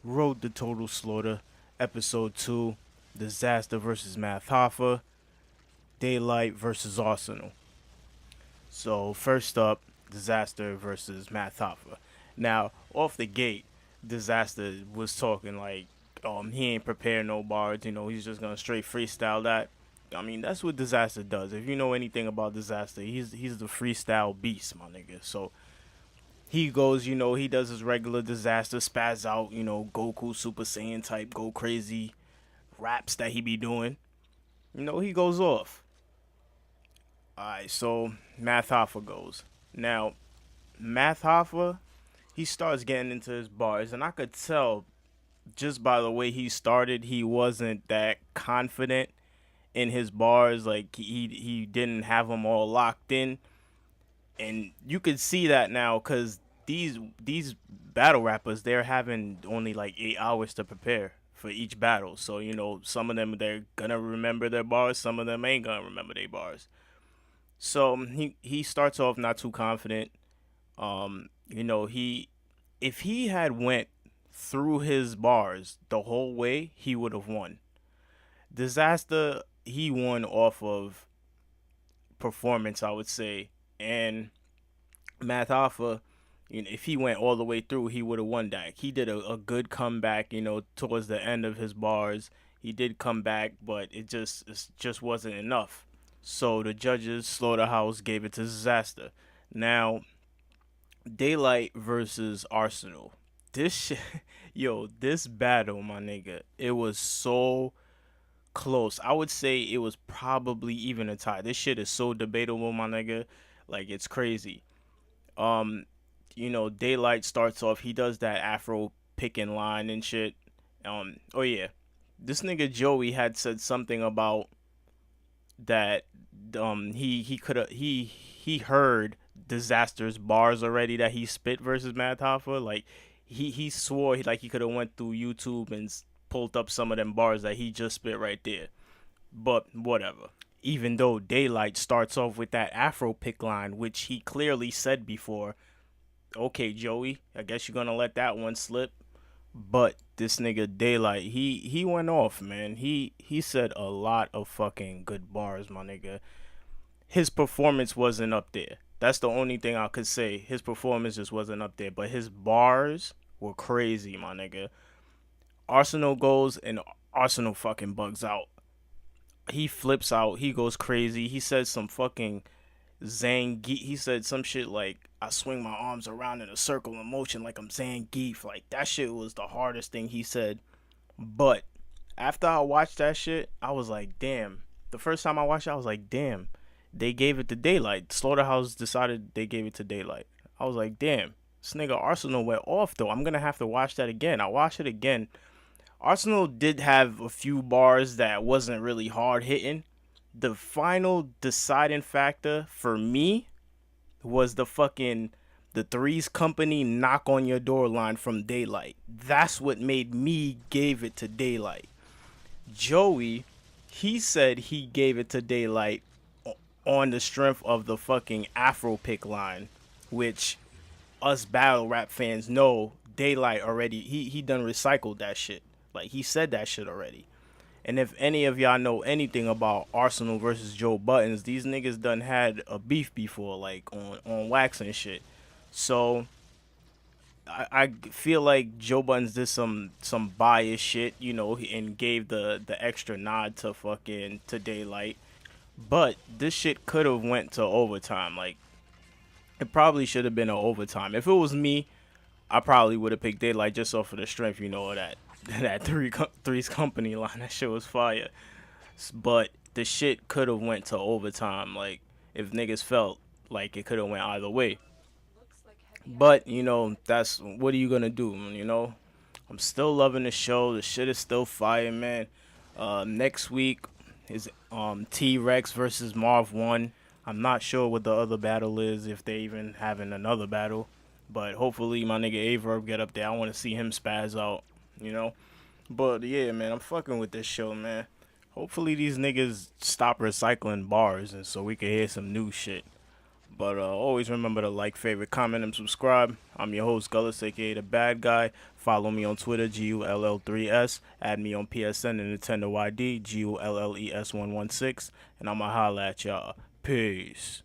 Road to Total Slaughter, Ep.2, Dizaster versus Hoffa, Daylyt versus Arsonal. So first up, Dizaster versus Hoffa. Now, off the gate, Dizaster was talking like, he ain't prepared no bars, he's just gonna straight freestyle that. I mean, that's what Dizaster does. If you know anything about Dizaster, he's the freestyle beast, my nigga. So he goes, he does his regular Dizaster, spaz out, Goku Super Saiyan type, go crazy raps that he be doing. He goes off. Alright, so Math Hoffa goes. Now, Math Hoffa, he starts getting into his bars, and I could tell just by the way he started, he wasn't that confident in his bars. Like he didn't have them all locked in, and you could see that now because these battle rappers, they're having only like 8 hours to prepare for each battle. So some of them, they're gonna remember their bars, some of them ain't gonna remember their bars. So he starts off not too confident. He if he had went through his bars the whole way, he would have won. Dizaster, he won off of performance, I would say, and Math Alpha, if he went all the way through, he would have won that. He did a good comeback, towards the end of his bars. He did come back, but it just wasn't enough. So the judges, Slaughterhouse, gave it to Dizaster. Now, Daylyt versus Arsonal. This shit, this battle, my nigga, it was so close. I would say it was probably even a tie. This shit is so debatable, my nigga. Like, it's crazy. Um, Daylyt starts off. He does that Afro picking line and shit. Oh yeah, this nigga Joey had said something about that. He could have he heard Dizaster's bars already that he spit versus Mad Hoffa. Like he swore he could have went through YouTube and pulled up some of them bars that he just spit right there. But whatever. Even though Daylyt starts off with that Afro pick line, which he clearly said before, okay, Joey, I guess you're gonna let that one slip. But this nigga Daylyt, he went off, man. He said a lot of fucking good bars, my nigga. His performance wasn't up there. That's the only thing I could say. His performance just wasn't up there, but his bars were crazy, my nigga. Arsonal goes and Arsonal fucking bugs out. He flips out. He goes crazy. He says some fucking Zangief. He said some shit like, I swing my arms around in a circle of motion like I'm Zangief. Like, that shit was the hardest thing he said. But after I watched that shit, I was like, damn. The first time I watched it, I was like, damn. They gave it to Daylyt. Slaughterhouse decided they gave it to Daylyt. I was like, damn. This nigga Arsonal went off, though. I'm going to have to watch that again. I watched it again. Arsonal did have a few bars that wasn't really hard hitting. The final deciding factor for me was the Threes Company knock on your door line from Daylyt. That's what made me gave it to Daylyt. Joey, he said he gave it to Daylyt on the strength of the fucking Afro pick line, which us battle rap fans know Daylyt already, he done recycled that shit. Like, he said that shit already. And if any of y'all know anything about Arsonal versus Joe Buttons, these niggas done had a beef before, like on wax and shit. So I feel like Joe Buttons did some bias shit, and gave the extra nod to Daylyt. But this shit could have went to overtime. Like, it probably should have been an overtime. If it was me, I probably would have picked Daylyt just off of the strength, of that Three's Company line. That shit was fire. But the shit could have went to overtime. Like, if niggas felt like it could have went either way. But, that's, what are you gonna do, I'm still loving the show. The shit is still fire, man. Next week is T-Rex versus Marv 1. I'm not sure what the other battle is, if they even having another battle. But hopefully my nigga Averb get up there. I want to see him spaz out, But yeah, man, I'm fucking with this show, man. Hopefully these niggas stop recycling bars and so we can hear some new shit. But always remember to like, favorite, comment, and subscribe. I'm your host, Gullis, aka The Bad Guy. Follow me on Twitter, GULL3S. Add me on PSN and Nintendo ID, GULLES116. And I'ma holla at y'all. Peace.